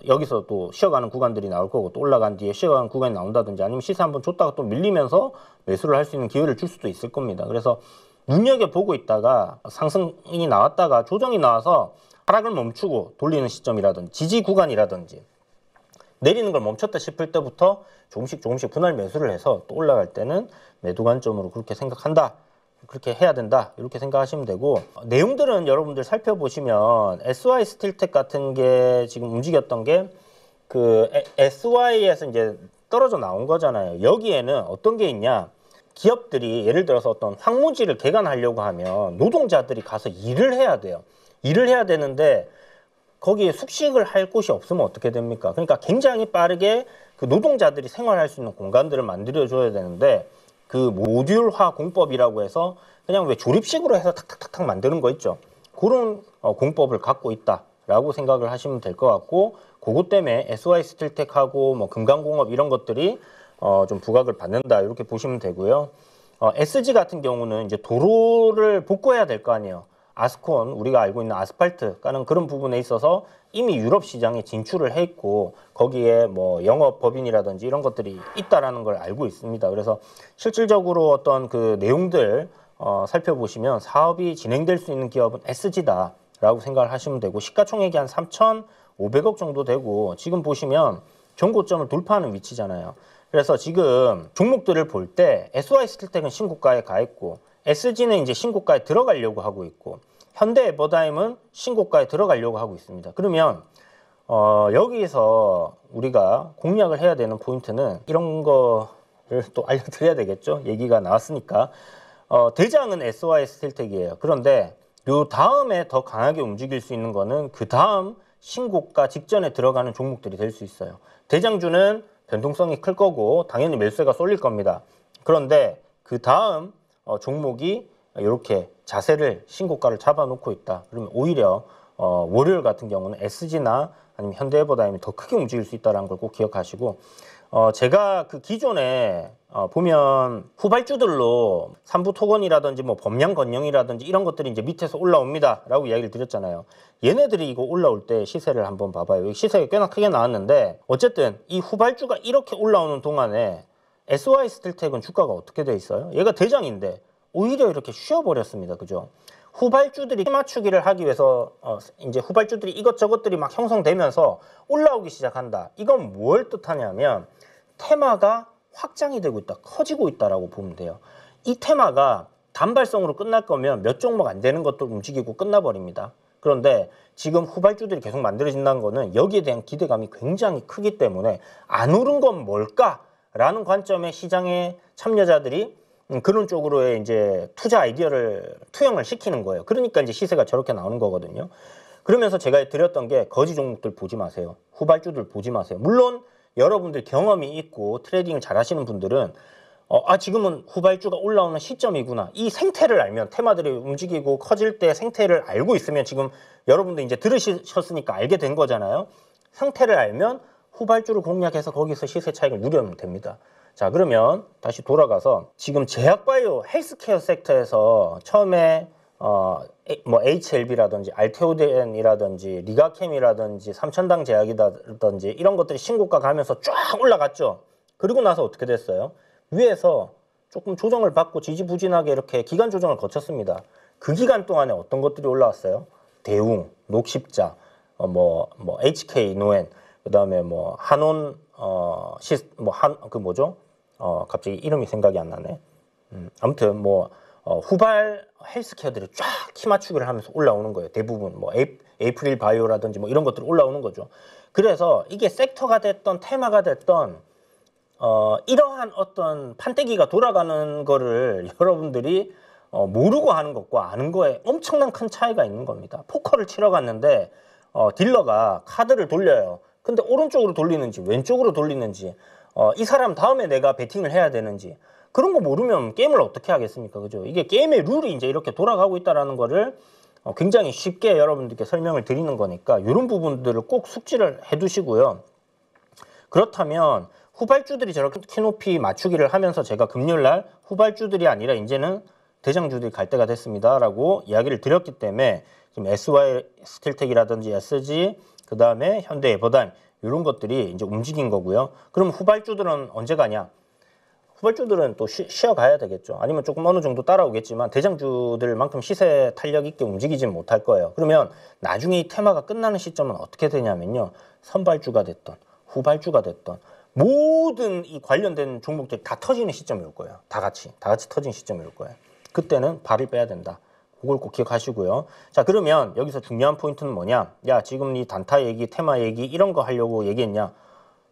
S1: 여기서 또 쉬어가는 구간들이 나올 거고, 또 올라간 뒤에 쉬어가는 구간이 나온다든지 아니면 시세 한번 줬다가 또 밀리면서 매수를 할 수 있는 기회를 줄 수도 있을 겁니다. 그래서 눈여겨보고 있다가 상승이 나왔다가 조정이 나와서 하락을 멈추고 돌리는 시점이라든지 지지 구간이라든지 내리는 걸 멈췄다 싶을 때부터 조금씩 분할 매수를 해서 또 올라갈 때는 매도 관점으로 그렇게 생각한다, 그렇게 해야 된다, 이렇게 생각하시면 되고, 내용들은 여러분들 살펴보시면 SY 스틸텍 같은 게 지금 움직였던 게 그 SY에서 이제 떨어져 나온 거잖아요. 여기에는 어떤 게 있냐, 기업들이 예를 들어서 어떤 황무지를 개간하려고 하면 노동자들이 가서 일을 해야 돼요. 일을 해야 되는데 거기에 숙식을 할 곳이 없으면 어떻게 됩니까? 그러니까 굉장히 빠르게 그 노동자들이 생활할 수 있는 공간들을 만들어줘야 되는데, 그 모듈화 공법이라고 해서 그냥 왜 조립식으로 해서 탁탁탁탁 만드는 거 있죠. 그런 공법을 갖고 있다라고 생각을 하시면 될 것 같고, 그것 때문에 SY 스틸텍하고 뭐 금강공업 이런 것들이 좀 부각을 받는다, 이렇게 보시면 되고요. SG 같은 경우는 이제 도로를 복구해야 될 거 아니에요. 아스콘, 우리가 알고 있는 아스팔트 까는 그런 부분에 있어서 이미 유럽 시장에 진출을 해 있고 거기에 뭐 영업 법인이라든지 이런 것들이 있다라는 걸 알고 있습니다. 그래서 실질적으로 어떤 그 내용들 살펴보시면 사업이 진행될 수 있는 기업은 SG다라고 생각을 하시면 되고, 시가총액이 한 3,500억 정도 되고 지금 보시면 전고점을 돌파하는 위치잖아요. 그래서 지금 종목들을 볼 때 SY스틸텍은 신고가에 가 있고 SG는 이제 신고가에 들어가려고 하고 있고 현대에버다임은 신고가에 들어가려고 하고 있습니다. 그러면 여기서 우리가 공략을 해야 되는 포인트는 이런 거를 또 알려드려야 되겠죠. 얘기가 나왔으니까. 대장은 SY스틸텍이에요. 그런데 요 다음에 더 강하게 움직일 수 있는 거는 그 다음 신고가 직전에 들어가는 종목들이 될 수 있어요. 대장주는 변동성이 클 거고 당연히 매수세가 쏠릴 겁니다. 그런데 그 다음 종목이 이렇게 자세를 신고가를 잡아놓고 있다. 그러면 오히려 월요일 같은 경우는 SG나 아니면 현대해버다임이 더 크게 움직일 수 있다는 걸 꼭 기억하시고 제가 그 기존에 보면 후발주들로 삼부토건이라든지 뭐 범양건영이라든지 이런 것들이 이제 밑에서 올라옵니다 라고 이야기를 드렸잖아요. 얘네들이 이거 올라올 때 시세를 한번 봐봐요. 여기 시세가 꽤나 크게 나왔는데 어쨌든 이 후발주가 이렇게 올라오는 동안에 SY스틸텍은 주가가 어떻게 돼 있어요? 얘가 대장인데 오히려 이렇게 쉬어버렸습니다. 그죠? 후발주들이 맞추기를 하기 위해서 이제 후발주들이 이것저것들이 막 형성되면서 올라오기 시작한다. 이건 뭘 뜻하냐면 테마가 확장이 되고 있다, 커지고 있다라고 보면 돼요. 이 테마가 단발성으로 끝날 거면 몇 종목 안 되는 것도 움직이고 끝나버립니다. 그런데 지금 후발주들이 계속 만들어진다는 거는 여기에 대한 기대감이 굉장히 크기 때문에 안 오른 건 뭘까라는 관점의 시장의 참여자들이 그런 쪽으로의 이제 투자 아이디어를 투영을 시키는 거예요. 그러니까 이제 시세가 저렇게 나오는 거거든요. 그러면서 제가 드렸던 게 거지 종목들 보지 마세요. 후발주들 보지 마세요. 물론 여러분들 경험이 있고 트레이딩을 잘 하시는 분들은 지금은 후발주가 올라오는 시점이구나. 이 생태를 알면 테마들이 움직이고 커질 때 생태를 알고 있으면 지금 여러분들 이제 들으셨으니까 알게 된 거잖아요. 생태를 알면 후발주를 공략해서 거기서 시세 차익을 누려면 됩니다. 자, 그러면 다시 돌아가서 지금 제약바이오 헬스케어 섹터에서 처음에 뭐 HLB라든지 알테오덴이라든지 리가캠이라든지 삼천당 제약이라든지 이런 것들이 신고가 가면서 쫙 올라갔죠. 그리고 나서 어떻게 됐어요? 위에서 조금 조정을 받고 지지부진하게 이렇게 기간 조정을 거쳤습니다. 그 기간 동안에 어떤 것들이 올라왔어요? 대웅, 녹십자, HK 노엔, 그다음에 뭐 한온 갑자기 이름이 생각이 안 나네. 아무튼 후발 헬스케어들이 쫙 키 맞추기를 하면서 올라오는 거예요. 대부분 에이프릴 바이오라든지 뭐 이런 것들이 올라오는 거죠. 그래서 이게 섹터가 됐던 테마가 됐던 이러한 어떤 판때기가 돌아가는 거를 여러분들이 모르고 하는 것과 아는 거에 엄청난 큰 차이가 있는 겁니다. 포커를 치러 갔는데 딜러가 카드를 돌려요. 근데 오른쪽으로 돌리는지 왼쪽으로 돌리는지 이 사람 다음에 내가 베팅을 해야 되는지 그런 거 모르면 게임을 어떻게 하겠습니까? 그죠? 이게 게임의 룰이 이제 이렇게 돌아가고 있다는 거를 굉장히 쉽게 여러분들께 설명을 드리는 거니까 이런 부분들을 꼭 숙지를 해두시고요. 그렇다면 후발주들이 저렇게 키높이 맞추기를 하면서 제가 금요일날 후발주들이 아니라 이제는 대장주들이 갈 때가 됐습니다 라고 이야기를 드렸기 때문에 지금 SY스틸텍이라든지 SG 그 다음에 현대에버다임 이런 것들이 이제 움직인 거고요. 그럼 후발주들은 언제 가냐? 후발주들은 또 쉬어가야 되겠죠. 아니면 조금 어느 정도 따라오겠지만 대장주들만큼 시세 탄력 있게 움직이진 못할 거예요. 그러면 나중에 이 테마가 끝나는 시점은 어떻게 되냐면요. 선발주가 됐던 후발주가 됐던 모든 이 관련된 종목들이 다 터지는 시점이 올 거예요. 다 같이 터진 시점이 올 거예요. 그때는 발을 빼야 된다. 그걸 꼭 기억하시고요. 자, 그러면 여기서 중요한 포인트는 뭐냐? 야, 지금 이 단타 얘기, 테마 얘기 이런 거 하려고 얘기했냐?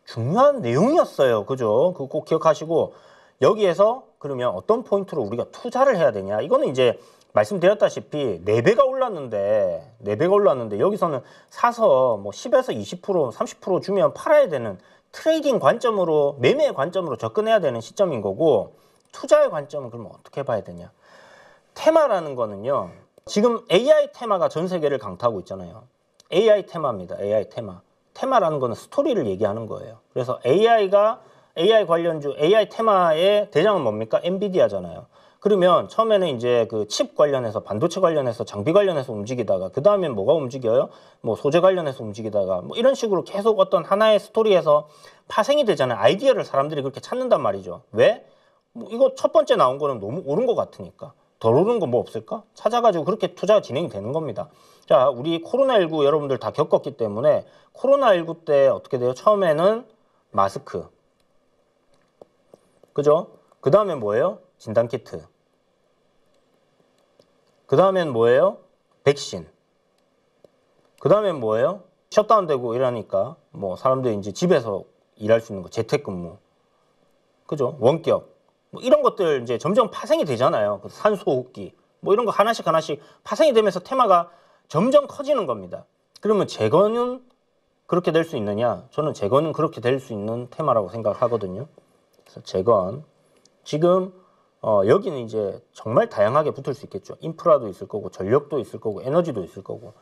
S1: 중요한 내용이었어요. 그죠? 그거 꼭 기억하시고 여기에서 그러면 어떤 포인트로 우리가 투자를 해야 되냐? 이거는 이제 말씀드렸다시피 4배가 올랐는데 여기서는 사서 뭐 10에서 20%, 30% 주면 팔아야 되는 트레이딩 관점으로, 매매의 관점으로 접근해야 되는 시점인 거고 투자의 관점은 그러면 어떻게 봐야 되냐? 테마라는 거는요. 지금 AI 테마가 전 세계를 강타하고 있잖아요. AI 테마입니다. AI 테마. 테마라는 거는 스토리를 얘기하는 거예요. 그래서 AI 관련주, AI 테마의 대장은 뭡니까? 엔비디아잖아요. 그러면 처음에는 이제 그 칩 관련해서 반도체 관련해서 장비 관련해서 움직이다가 그 다음엔 뭐가 움직여요? 뭐 소재 관련해서 움직이다가 뭐 이런 식으로 계속 어떤 하나의 스토리에서 파생이 되잖아요. 아이디어를 사람들이 그렇게 찾는단 말이죠. 왜? 뭐 이거 첫 번째 나온 거는 너무 옳은 것 같으니까. 덜 오른 거 뭐 없을까? 찾아가지고 그렇게 투자가 진행이 되는 겁니다. 자, 우리 코로나19 여러분들 다 겪었기 때문에 코로나19 때 어떻게 돼요? 처음에는 마스크, 그죠? 그 다음엔 뭐예요? 진단키트. 그 다음엔 뭐예요? 백신. 그 다음엔 뭐예요? 셧다운되고 이러니까 뭐 사람들이 이제 집에서 일할 수 있는 거, 재택근무. 그죠? 원격. 뭐 이런 것들 이제 점점 파생이 되잖아요. 산소호흡기. 뭐 이런 거 하나씩 파생이 되면서 테마가 점점 커지는 겁니다. 그러면 재건은 그렇게 될 수 있느냐? 저는 재건은 그렇게 될 수 있는 테마라고 생각을 하거든요. 그래서 재건. 지금 여기는 이제 정말 다양하게 붙을 수 있겠죠. 인프라도 있을 거고, 전력도 있을 거고, 에너지도 있을 거고.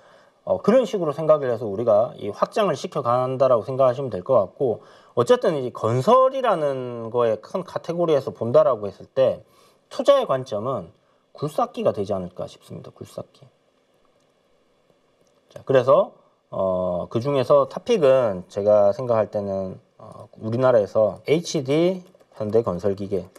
S1: 그런 식으로 생각을 해서 우리가 이 확장을 시켜간다라고 생각하시면 될 것 같고, 어쨌든 이 건설이라는 거에 큰 카테고리에서 본다라고 했을 때 투자의 관점은 굴삭기가 되지 않을까 싶습니다. 굴삭기. 자, 그래서 그 중에서 탑픽은 제가 생각할 때는 우리나라에서 HD 현대건설기계,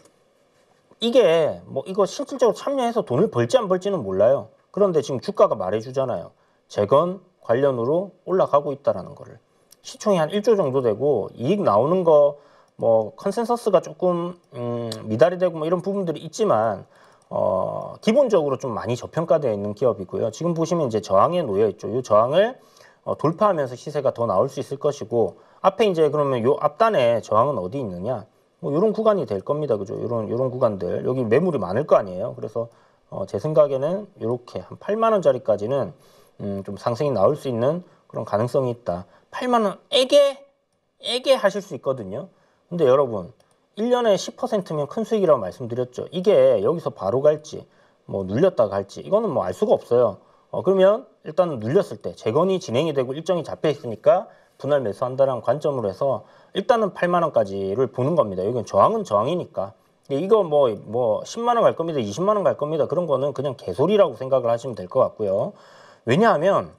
S1: 이게 뭐 이거 실질적으로 참여해서 돈을 벌지 안 벌지는 몰라요. 그런데 지금 주가가 말해주잖아요. 재건 관련으로 올라가고 있다라는 거를. 시총이 한 1조 정도 되고 이익 나오는 거 뭐 컨센서스가 조금 미달이 되고 뭐 이런 부분들이 있지만 기본적으로 좀 많이 저평가되어 있는 기업이고요. 지금 보시면 이제 저항에 놓여 있죠. 이 저항을 돌파하면서 시세가 더 나올 수 있을 것이고, 앞에 이제 그러면 요 앞단에 저항은 어디 있느냐? 뭐 이런 구간이 될 겁니다. 그죠? 이런 구간들. 여기 매물이 많을 거 아니에요. 그래서 제 생각에는 이렇게 한 8만 원짜리까지는 좀 상승이 나올 수 있는 그런 가능성이 있다. 8만 원 애게 하실 수 있거든요. 근데 여러분 1년에 10%면 큰 수익이라고 말씀드렸죠. 이게 여기서 바로 갈지 뭐 눌렸다가 갈지 이거는 뭐 알 수가 없어요. 그러면 일단 눌렸을 때 재건이 진행이 되고 일정이 잡혀 있으니까 분할 매수한다는 관점으로 해서 일단은 8만 원까지를 보는 겁니다. 여기는 저항은 저항이니까. 이거 뭐 10만 원 갈 겁니다. 20만 원 갈 겁니다. 그런 거는 그냥 개소리라고 생각을 하시면 될 것 같고요. 왜냐하면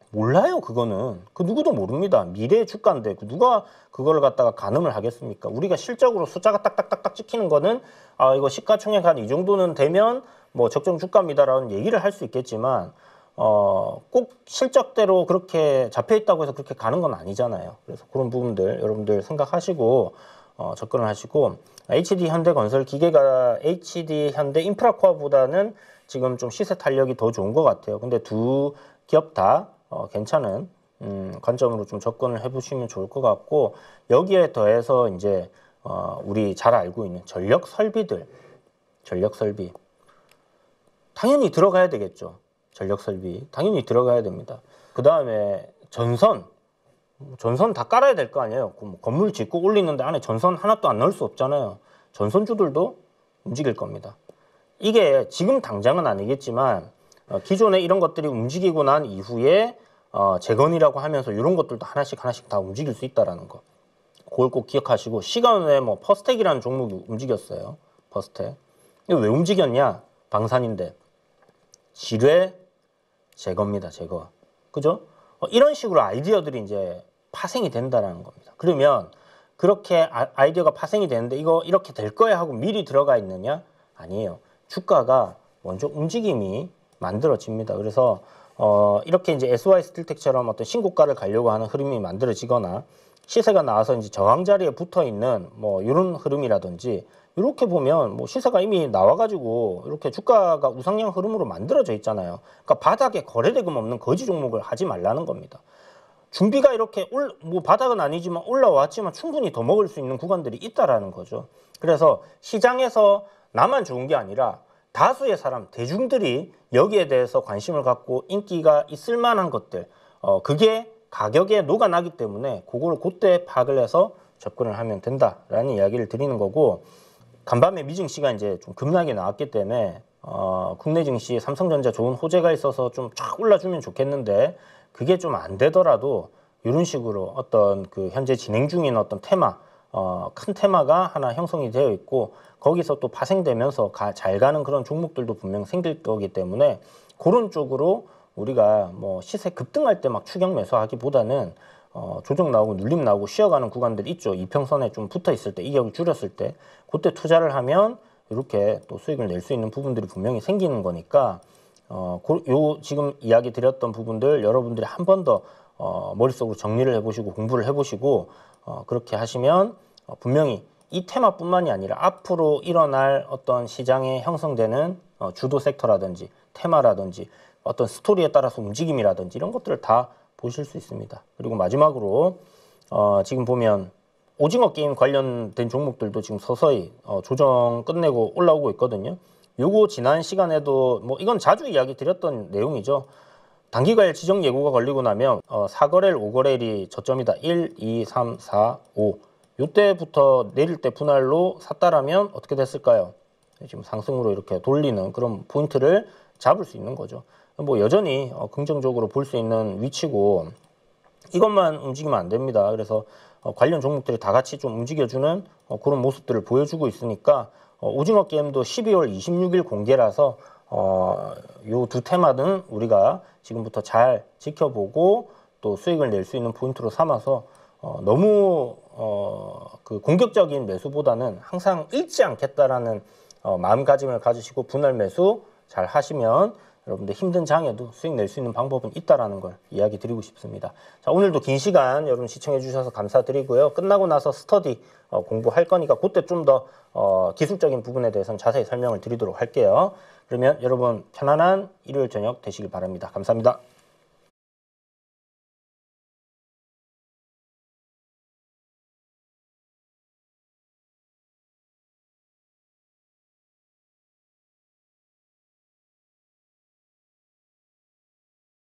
S1: 몰라요. 그거는 그 누구도 모릅니다. 미래의 주가인데 누가 그걸 갖다가 가늠을 하겠습니까? 우리가 실적으로 숫자가 딱딱딱딱 찍히는 거는 이거 시가총액 한 이 정도는 되면 뭐 적정 주가입니다라는 얘기를 할 수 있겠지만 꼭 실적대로 그렇게 잡혀 있다고 해서 그렇게 가는 건 아니잖아요. 그래서 그런 부분들 여러분들 생각하시고 접근을 하시고, HD 현대건설 기계가 HD 현대 인프라코어보다는 지금 좀 시세 탄력이 더 좋은 것 같아요. 근데 두 기업 다 괜찮은 관점으로 좀 접근을 해보시면 좋을 것 같고, 여기에 더해서 이제 우리 잘 알고 있는 전력 설비들, 전력 설비 당연히 들어가야 되겠죠. 전력 설비 당연히 들어가야 됩니다. 그 다음에 전선 다 깔아야 될 거 아니에요. 건물 짓고 올리는데 안에 전선 하나도 안 넣을 수 없잖아요. 전선주들도 움직일 겁니다. 이게 지금 당장은 아니겠지만 기존에 이런 것들이 움직이고 난 이후에 재건이라고 하면서 이런 것들도 하나씩 다 움직일 수 있다라는 거. 그걸 꼭 기억하시고, 시간에 뭐 퍼스텍이라는 종목이 움직였어요. 퍼스텍. 이거 왜 움직였냐? 방산인데. 지뢰 제거입니다. 제거. 그죠? 이런 식으로 아이디어들이 이제 파생이 된다라는 겁니다. 그러면 그렇게 아이디어가 파생이 되는데 이거 이렇게 될 거야 하고 미리 들어가 있느냐? 아니에요. 주가가 먼저 움직임이 만들어집니다. 그래서 이렇게 이제 SY 스틸텍처럼 어떤 신고가를 가려고 하는 흐름이 만들어지거나 시세가 나와서 이제 저항 자리에 붙어 있는 뭐 이런 흐름이라든지, 이렇게 보면 뭐 시세가 이미 나와가지고 이렇게 주가가 우상향 흐름으로 만들어져 있잖아요. 그러니까 바닥에 거래대금 없는 거지 종목을 하지 말라는 겁니다. 준비가 이렇게 뭐 바닥은 아니지만 올라왔지만 충분히 더 먹을 수 있는 구간들이 있다라는 거죠. 그래서 시장에서 나만 좋은 게 아니라 다수의 사람, 대중들이 여기에 대해서 관심을 갖고 인기가 있을 만한 것들, 그게 가격에 녹아나기 때문에 그걸 그때 파악을 해서 접근을 하면 된다라는 이야기를 드리는 거고, 간밤에 미증 시가 이제 좀 급락이 나왔기 때문에 국내 증시 삼성전자 좋은 호재가 있어서 좀 쫙 올라주면 좋겠는데, 그게 좀 안 되더라도 이런 식으로 어떤 그 현재 진행 중인 어떤 테마, 큰 테마가 하나 형성이 되어 있고 거기서 또 파생되면서 잘 가는 그런 종목들도 분명 생길 거기 때문에, 그런 쪽으로 우리가 뭐 시세 급등할 때 막 추격 매수하기보다는 조정 나오고 눌림 나오고 쉬어가는 구간들이 있죠. 이평선에 좀 붙어 있을 때, 이격이 줄였을 때 그때 투자를 하면 이렇게 또 수익을 낼 수 있는 부분들이 분명히 생기는 거니까, 요 지금 이야기 드렸던 부분들 여러분들이 한 번 더 머릿속으로 정리를 해보시고 공부를 해보시고 그렇게 하시면 분명히 이 테마뿐만이 아니라 앞으로 일어날 어떤 시장에 형성되는 주도 섹터라든지 테마라든지 어떤 스토리에 따라서 움직임이라든지 이런 것들을 다 보실 수 있습니다. 그리고 마지막으로 지금 보면 오징어 게임 관련된 종목들도 지금 서서히 조정 끝내고 올라오고 있거든요. 요거 지난 시간에도 뭐 이건 자주 이야기 드렸던 내용이죠. 단기과열 지정 예고가 걸리고 나면 4거래일, 5거래일이 저점이다. 1, 2, 3, 4, 5. 요때부터 내릴 때 분할로 샀다라면 어떻게 됐을까요? 지금 상승으로 이렇게 돌리는 그런 포인트를 잡을 수 있는 거죠. 뭐 여전히 긍정적으로 볼 수 있는 위치고 이것만 움직이면 안 됩니다. 그래서 관련 종목들이 다 같이 좀 움직여주는 그런 모습들을 보여주고 있으니까 오징어 게임도 12월 26일 공개라서 요 두 테마는 우리가 지금부터 잘 지켜보고 또 수익을 낼 수 있는 포인트로 삼아서 너무 그 공격적인 매수보다는 항상 잃지 않겠다라는 마음가짐을 가지시고 분할 매수 잘 하시면 여러분들 힘든 장에도 수익 낼 수 있는 방법은 있다라는 걸 이야기 드리고 싶습니다. 자, 오늘도 긴 시간 여러분 시청해 주셔서 감사드리고요. 끝나고 나서 스터디 공부할 거니까 그때 좀 더 기술적인 부분에 대해서는 자세히 설명을 드리도록 할게요. 그러면 여러분 편안한 일요일 저녁 되시길 바랍니다. 감사합니다.